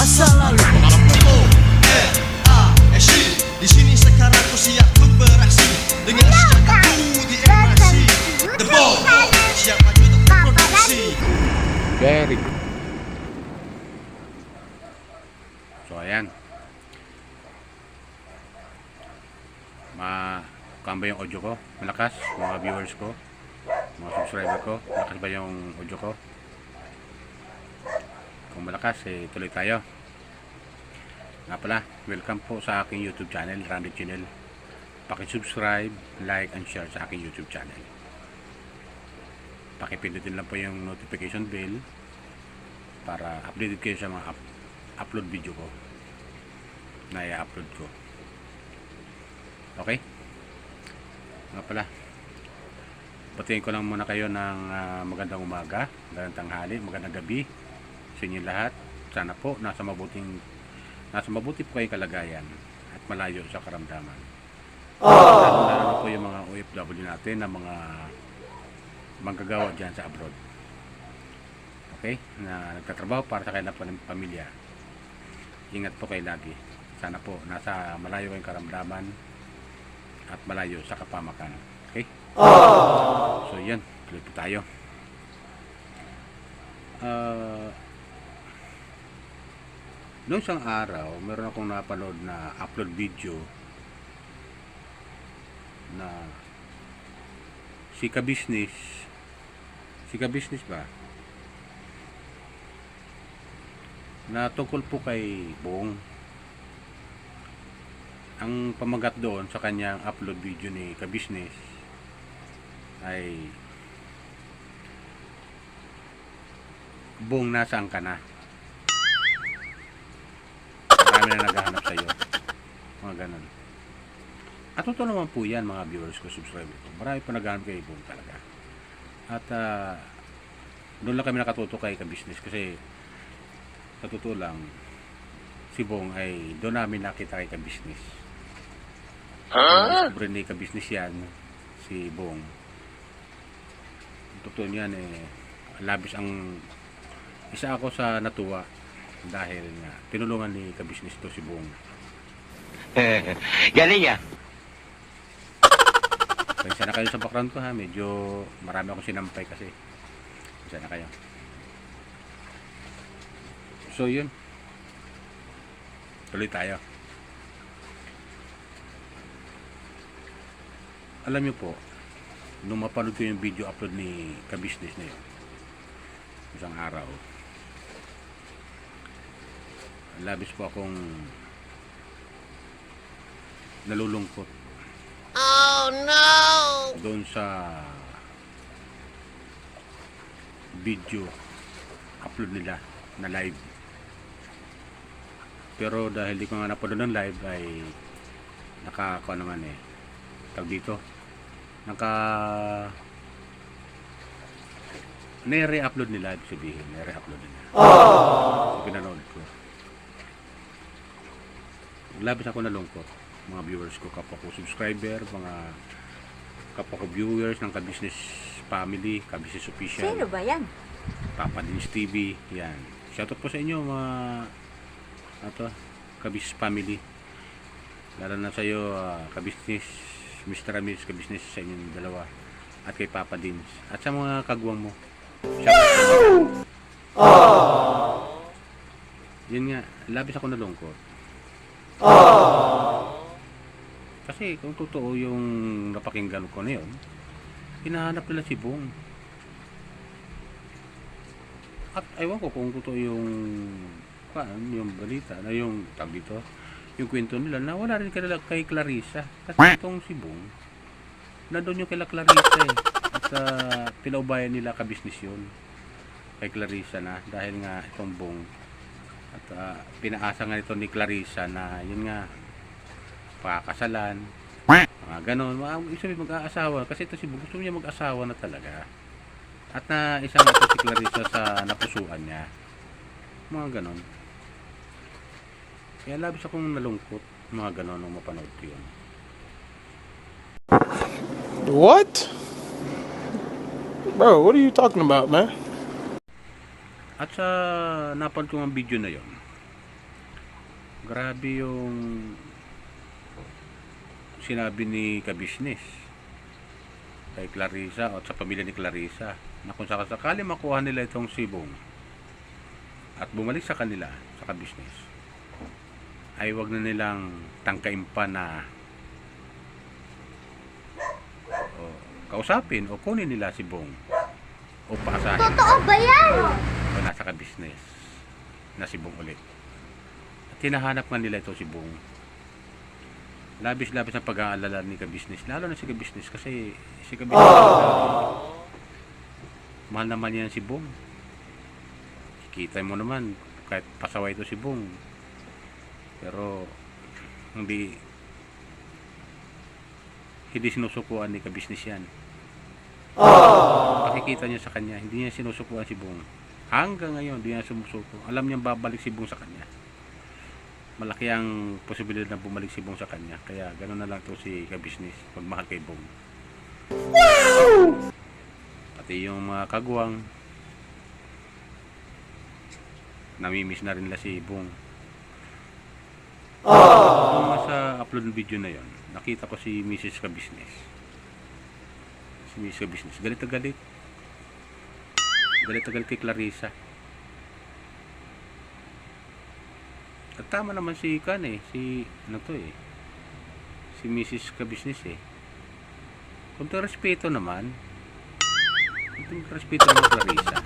masa lalu. Para pukul RASI, di sini sekarang ku siap untuk beraksi dengan senjataku di MIC. The Bong siap maju untuk berproduksi. Very good. So ayan, kamba yung audio ko, malakas mga viewers ko, mga subscriber ko, malakas ba yung audio ko? Kung malakas, tuloy tayo. Nga pala, welcome po sa aking YouTube channel, Randy Channel. Paki-subscribe, like, and share sa aking YouTube channel. Pakipindutin lang po yung notification bell para updated kayo sa mga upload video ko na i-upload ko. Okay? Nga pala, patayin ko lang muna kayo ng magandang umaga, magandang tanghali, magandang gabi sa inyo lahat. Sana po nasa mabuti po kayong kalagayan at malayo sa karamdaman. Lalo po yung mga OFW natin na mga manggagawa dyan sa abroad. Okay? Na nagtatrabaho para sa kanilang pamilya. Ingat po kayo lagi. Sana po nasa malayo kayong karamdaman at malayo sa kapamakan. Okay? So yan, tuloy po tayo. Noong isang araw, meron akong napanood na upload video na si Kabisnes ba? Na tungkol po kay Bong. Ang pamagat doon sa kanyang upload video ni Kabisnes ay Bong, nasaan ka na? Marami na naghahanap sa iyo. Mga ganun. At totoo naman po yan, mga viewers ko, subscriber ko. Marami pa naghahanap kay Bong talaga. At doon lang kami nakatuto kay Kabisnes kasi sa totoo lang si Bong ay doon namin nakita kay Kabisnes. Sobre ni Kabisnes yan, si Bong. Totoo niyan labis ang isa ako sa natuwa dahil nga tinulungan ni Kabisnes to si Bong. Galing ya. Pasensya na kayo sa background ko ha, medyo marami akong sinampay kasi. Pasensya na kayo. So yun, tuloy tayo. Alam niyo po, nung mapanood ko yung video upload ni Kabisnes na yun, isang araw, labis po akong nalulungkot. Oh no! Doon sa video upload nila na live. Pero dahil di ko nga napanood ng live ay nakaka naman tawag dito, nire-upload nila, ibig sabihin nire-upload nila. Pinanood ko, labis ako nalungkot, mga viewers ko, kapwa ko subscriber, mga kapwa ko viewers ng Kabisnes family, Kabisnes official. Sino ba yan? Papa Dins TV, yan. Shoutout po sa inyo mga Kabisnes family. Lalo na sa iyo, Kabisnes, Mr. Ramirez Kabisnes, sa inyong dalawa. At kay Papa Dins. At sa mga kagwang mo. Shoutout. Yun nga, labis ako nalungkot. Kasi kung totoo yung napakinggan ko na yun, hinahanap nila si Bong. At ewan ko kung totoo yung balita na yung tag dito, yung kwento nila na wala rin kay Clarissa. Kasi itong si Bong, nandun yung kay Clarissa At pinaubayan nila Kabisnes yun kay Clarissa na dahil nga itong Bong. At pinaasa nga ito ni Clarissa na yun nga, pakakasalan, mga ganon, isabi mag-aasawa kasi ito si Bong gusto niya mag-asawa na talaga. At na isa nga ito si Clarissa sa napusuan niya, mga ganon. Kaya labis akong nalungkot, mga ganon, nung mapanood ko yun. What? Bro, what are you talking about, man? At sa napanood ko ang video na yon, Grabe yung sinabi ni Kabisnes kay Clarissa o sa pamilya ni Clarissa na kung sakali makuha nila itong sibong at bumalik sa kanila sa Kabisnes, ay wag na nilang tangkain pa na kausapin o kunin nila si Bong o paasahin Totoo ba yan? o nasa Kabisnes na si Bong ulit. At hinahanap nga nila ito si Bong. Labis-labis ang pag-aalala ni Kabisnes, lalo na si Kabisnes kasi si Kabisnes mahal naman yan si Bong. Kita mo naman kahit pasaway ito si Bong, pero hindi sinusukuan ni Kabisnes yan. Pakikita niya sa kanya, hindi niya sinusukuan si Bong. Hanggang ngayon, hindi niya sumusuko. Alam niyang babalik si Bong sa kanya. Malaki ang posibilidad na bumalik si Bong sa kanya. Kaya gano'n na lang to si Kabisnes, magmahal kay Bong. Pati yung mga kagwang, namimiss na rin nila si Bong. Nung sa upload ng video na yon, nakita ko si Mrs. Kabisnes. Si Mrs. Kabisnes, galit na galit. Galit na galit kay Clarissa. At tama naman si Kan si si Mrs. Kabisnes Kung respeto naman, respeto naman Clarissa.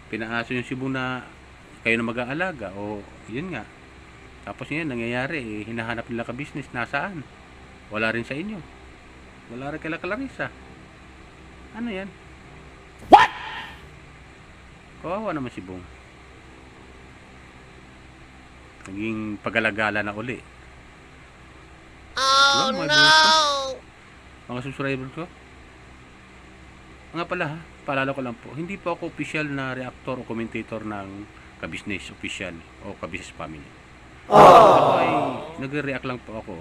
Pinaaso yung Cebu na kayo na mag-aalaga o yun nga. Tapos yun, nangyayari, hinahanap nila Kabisnes, nasaan? Wala rin sa inyo. Wala rin kay Clarissa. Ano yan? Kawawa naman si Bong. Naging pag-alagala na uli. Oh Mga no! viewers ko, mga subscriber ko. Nga pala ha, paalala ko lang po, hindi po ako official na reactor o commentator ng Kabisnes official o Kabisnes family. Ako ay nagre-react lang po ako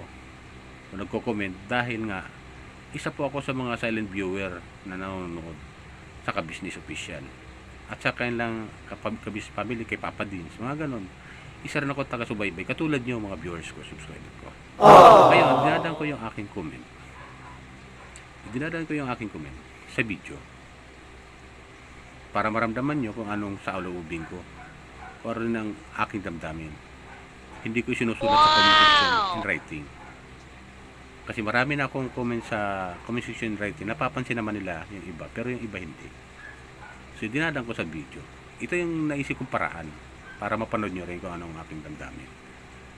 o nagko-comment dahil nga isa po ako sa mga silent viewer na nanonood sa Kabisnes official. At sa kanilang Kabisnes family kay Papa Dins, mga ganon. Isa rin ako taga-subaybay, katulad nyo mga viewers ko, subscriber ko. Ngayon, dinadaan ko yung aking comment. Sa video. Para maramdaman nyo kung anong sa ulaubin ko. O rin ang aking damdamin. Hindi ko sinusulat sa comment section in writing. Kasi marami na akong comment sa comment section in writing. Napapansin naman nila yung iba, pero yung iba hindi. So, dinadaan ko sa video. Ito yung naisip kong paraan para mapanood nyo rin kung anong aking damdamin.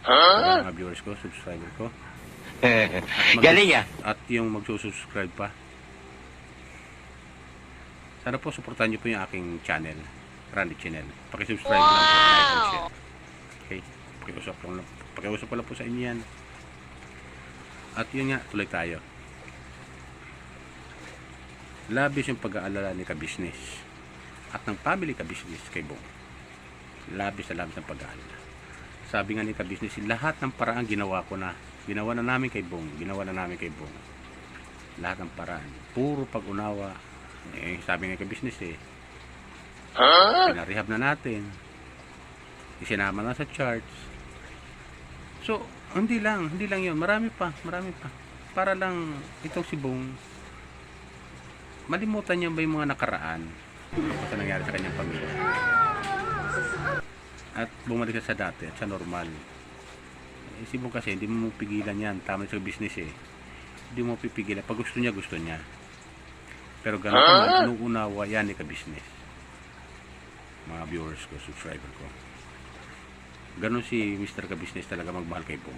Kaya mga viewers ko, subscriber ko. Galing ah. At yung magsusubscribe pa. Sana po supportan nyo po yung aking channel, Randy Channel. Pakisubscribe lang po, like and share. Okay? Pakiusap ko lang po sa inyo yan. At yun nga, tuloy tayo. Labis yung pag-aalala ni Kabisnes at ng family Kabisnes kay Bong. Labis na labis ang pag-aalala. Sabi nga ni Kabisnes, lahat ng paraan ginawa ko na. Ginawa na namin kay Bong. Lahat ng paraan. Puro pag-unawa. Sabi nga Kabisnes pinarehab na natin. Isinama na sa charts. So, hindi lang yun. Marami pa. Para lang itong si Bong, malimutan niya ba yung mga nakaraan sa nangyari sa kanyang pamilya. At bumalik sa dati at sa normal. Si Bong kasi, hindi mo pigilan yan. Tama sa business Hindi mo pipigilan. Pag gusto niya. Pero ganun pa man, inuunawa yan ni Kabisnes. Mga viewers ko, subscriber ko. Ganun si Mr. Kabisnes talaga magmahal kay Bong.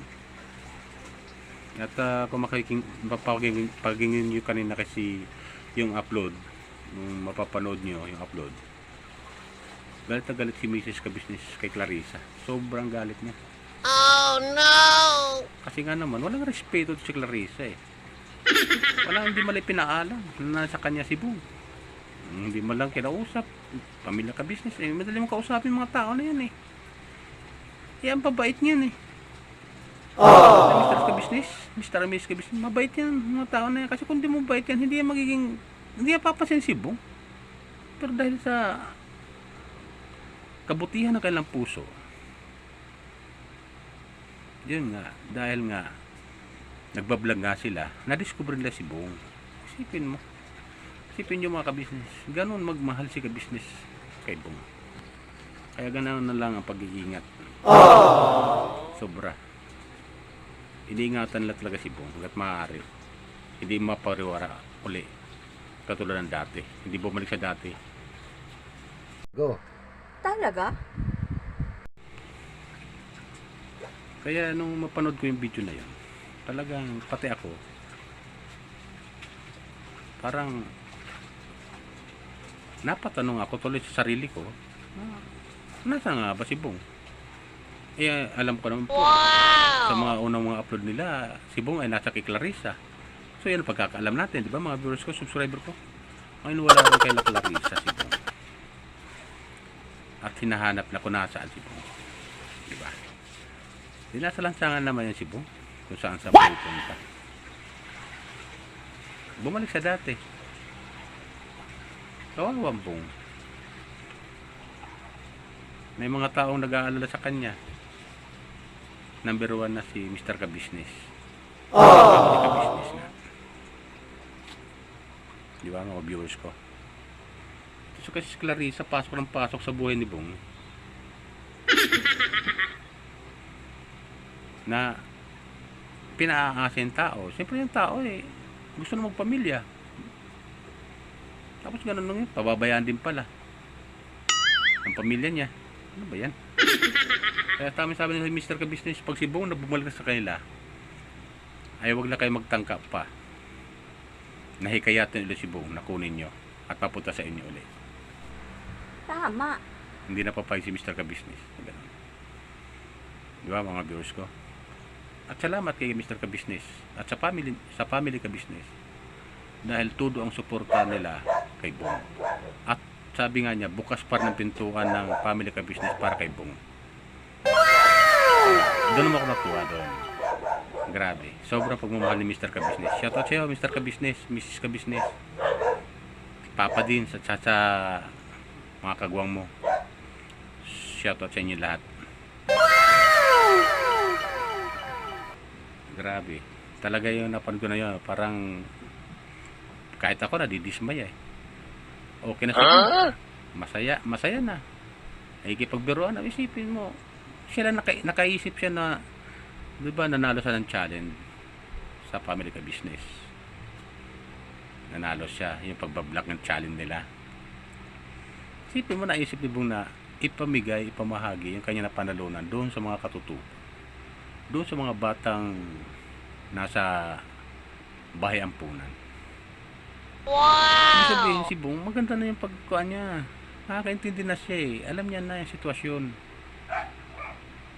At kung pagingin nyo kanina kasi yung upload, kung mapapanood nyo yung upload, galit na galit si Mrs. Kabisnes kay Clarissa. Sobrang galit niya. Oh no! Kasi nga naman, walang respeto si Clarissa Walang, hindi malay pinaalam na sa kanya si Bong. Hindi mo lang kinausap. Pamilya Kabisnes madali mong kausapin mga tao na yan Yan, pabait niyan Mr. Kabisnes, Mr. and Mrs. Kabisnes, mabait yan mga tao na yan. Kasi kung di mo bait yan, hindi yan papasin si Bong. Pero dahil sa kabutihan ng kanilang puso. Yun nga, dahil nga nagbablog nga sila, na-discover nila si Bong. Isipin mo. Isipin nyo mga kabisnes, ganun magmahal si kabisnes kay Bong. Kaya ganoon na lang ang pag-iingat. Sobra. Iniingatan nila talaga si Bong hanggat maaari. Hindi mapariwara uli. Katulad ng dati. Hindi bumalik sa dati. Go. Talaga? Kaya nung mapanood ko yung video na yun, talagang pati ako, parang napatanong ako tuloy sa sarili ko, nasa nga ba si Bong? Eh, alam ko naman po, sa mga unang mga upload nila, si Bong ay nasa kay Clarissa. So yan ang pagkakaalam natin, di ba mga viewers ko, subscriber ko? Ngayon wala rin kay Clarissa si Bong. At hinahanap na kung nasaan si Bong. Di ba? Nasa lansangan naman yan si Bong, kung saan sa pupunta. Bumalik sa dati. Kawawang Bong. May mga taong nag-aalala sa kanya. Number 1 na si Mr. Kabisnes. Kabisnes na. Di ba mga viewers ko? So kasi si Clarissa pasok ng pasok sa buhay ni Bong. Na pinaaasa yung tao. Siyempre yung tao gusto na magpamilya. Tapos ganun lang yun. Pababayaan din pala ang pamilya niya. Ano ba yan? Kaya tama sabi ni Mr. Kabisnes, pag si Bong na bumalik sa kanila, ay wag na kayo magtangka pa. Nahikayatin ulit si Bong na kunin nyo at papunta sa inyo ulit. Tama. Hindi na papayag si Mr. Kabisnes. Ganun. Di ba mga viewers ko? At salamat kay Mr. Kabisnes at sa family Kabisnes dahil todo ang suporta nila kay Bong. At sabi nga niya, bukas pa rin ang pintuan ng family Kabisnes para kay Bong. Doon naman ako natuwa doon. Grabe. Sobrang pagmamahal ni Mr. Kabisnes. Shoutout sa iyo, Mr. Kabisnes, Mrs. Kabisnes. Papa din sa mga kagwang mo. Shoutout sa inyo lahat. Grabe. Talaga yung napanood ko na yun. Parang kahit ako nadidismay Okay na siya. Masaya na. Ay kipagbiruan na, isipin mo. Sila nakaisip siya na, di ba, nanalo siya ng challenge sa family Kabisnes. Nanalo siya yung pagbablock ng challenge nila. Isipin mo, naisip ni Bong na ipamigay, ipamahagi yung kanya napanalunan doon sa mga katutubo. Doon sa mga batang nasa bahay ampunan. Ibig sabihin si Bong, maganda na yung pagkuhan niya. Nakakaintindi na siya Alam niya na yung sitwasyon.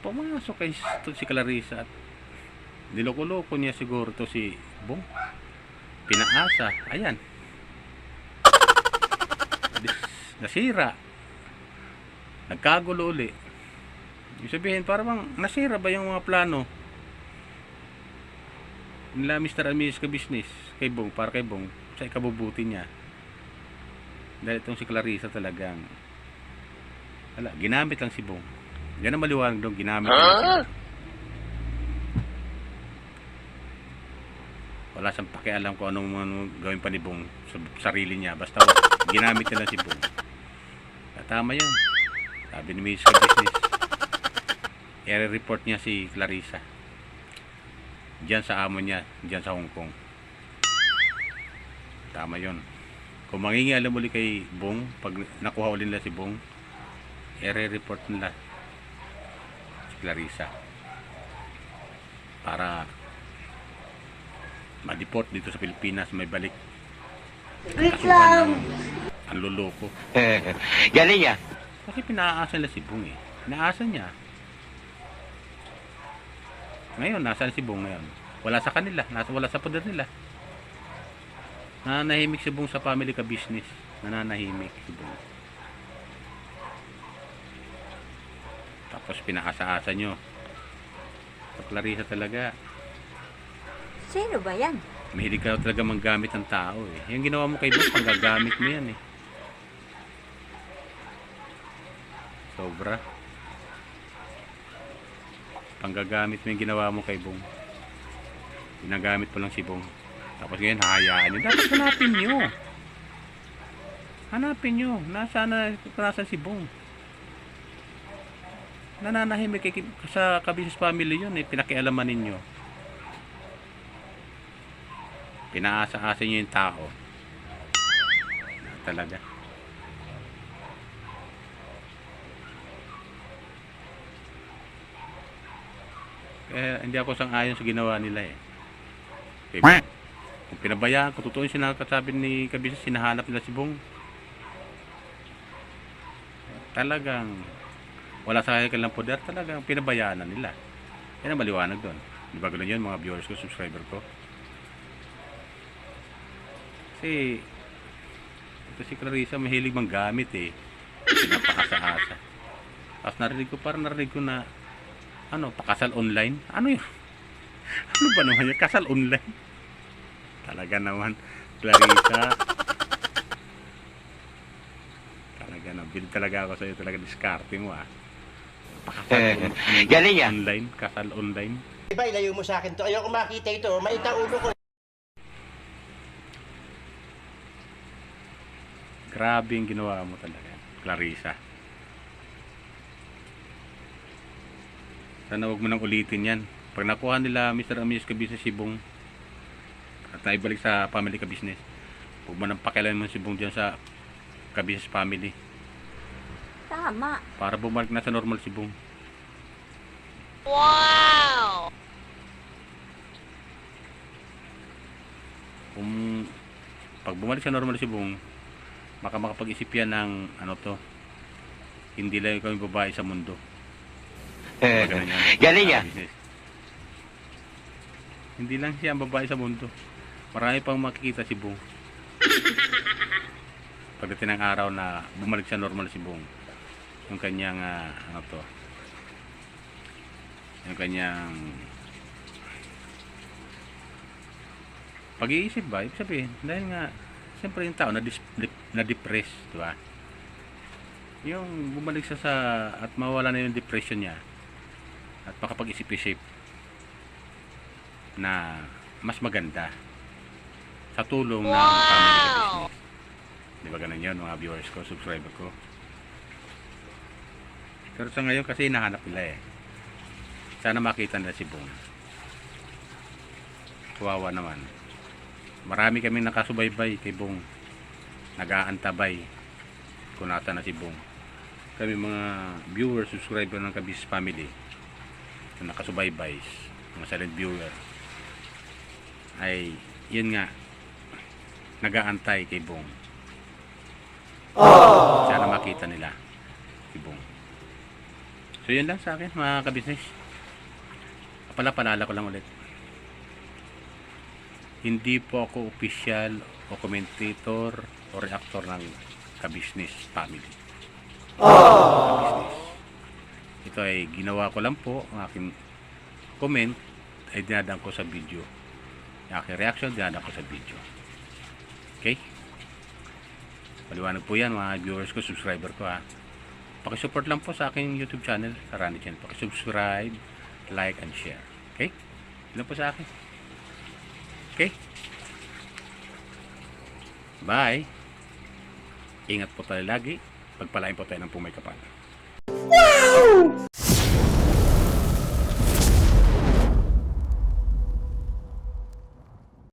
Pumasok kay si Clarissa at niloko-loko niya siguro to si Bong. Pinaasa. Ayan. Nasira. Nagkagulo uli. Ibig sabihin, parang nasira ba yung mga plano nila Mr. and Mrs. Kabisnes kay Bong, para kay Bong, sa ikabubuti niya. Dahil itong si Clarissa talagang ginamit lang si Bong. Yan ang maliwanag doon, ginamit lang si Bong. Wala siyang pakialam kung anong gawin pa ni Bong sa sarili niya. Basta ginamit niya lang si Bong. Tama yun. Sabi ni Mrs. Kabisnes, i-report niya si Clarissa diyan sa amo niya, diyan sa Hong Kong. Tama yun. Kung mangingialam uli kay Bong, pag nakuha uli nila si Bong, i-report nila si Clarissa para ma-deport dito sa Pilipinas, may balik kasuhan ng ang luloko. Galing ah. Kasi pinaasa nila si Bong Pinaasa niya. Ngayon, nasa si Bong ngayon? Wala sa kanila. Wala sa poder nila. Nananahimik si Bong sa family Kabisnes. Nananahimik si Bong. Tapos pinaasa-asa nyo. Sa Clarissa talaga. Sino ba yan? Mahilig ka talaga manggamit ng tao Yung ginawa mo kay Bong, panggagamit mo yan Sobra. Panggagamit mo yung ginawa mo kay Bong. Ginagamit mo lang si Bong. Tapos ngayon, hahayaan nyo. Dapat hanapin nyo. Hanapin nyo. Nasaan si Bong? Nananahimik sa Kabisnes family yun eh. Pinakialaman ninyo. Pinaasa-asa nyo yung tao. Talaga. Hindi ako sang-ayon sa ginawa nila eh. Kung pinabayaan, kung totoo yung sinakasabi ni Kabisnes, sinahanap nila si Bong. Talagang wala sa kanilang poder, talagang pinabayaan na nila. Yan ang maliwanag doon. Di ba ganoon yun mga viewers ko, subscriber ko? Kasi ito si Clarissa mahilig manggamit eh. Pinapakasa-asa. Tapos narinig ko na pakasal online. Ano yun? Ano ba naman yun? Kasal online? Talaga naman, Clarissa. Talaga na, build talaga ako sa'yo. Talaga diskarte mo ah. Pakasal Galing yan. online. Kasal online. Iba, ilayo mo sa akin to. Ayoko makita ito. Maita ulo ko. Grabe yung ginawa mo talaga, Clarissa. Sana huwag mo nang ulitin yan. Pag nakuha nila Mr. Amius Kabisnes si Bong at naibalik sa family Kabisnes, huwag mo nang pakialaman mo si Bong dyan sa Kabisnes family. Tama. Para bumalik na sa normal si Bong. Wow! Kung pag bumalik sa normal si Bong, makapag-isip yan ng hindi lang ikaw yung babae sa mundo. Ganun yan. Galing yan. Kabisnes. Hindi lang siya ang babae sa mundo. Marami pang makikita si Bong. Pagdating ng araw na bumalik sa normal si Bong, yung kanyang yung kanyang pag-iisip ba, ibig sabihin dahil nga siyempre yung tao na-depress, di ba? Yung bumalik siya at mawala na yung depression niya at makapag-isip-isip na mas maganda sa tulong ng family business. Di ba ganun yun mga viewers ko, subscriber ko? Pero sa ngayon kasi hinahanap nila eh. Sana makita nila si Bong. Kawawa naman. Marami kaming nakasubaybay kay Bong. Nag-aantabay kung nasa na si Bong. Kami mga viewers, subscriber ng Kabisnes family na nakasubaybay, mga silent viewer, ay yun nga, nag-aantay kay Bong. Sana makita nila si Bong. So yun lang sa akin mga Kabisnes. Palala ko lang ulit, hindi po ako official o commentator o reactor ng Kabisnes family. Kabisnes. Ito ay ginawa ko lang po. Ang aking comment ay dinadaan ko sa video. Ang aking reaction dinadaan ko sa video. Okay? Paliwanag po yan mga viewers ko, subscriber ko ha. Pakisupport lang po sa aking YouTube channel, Rani Channel. Pakisubscribe, like, and share. Okay? Yun po sa akin. Okay? Bye! Ingat po tayo lagi. Pagpalain po tayo ng pumay kapal. Wow!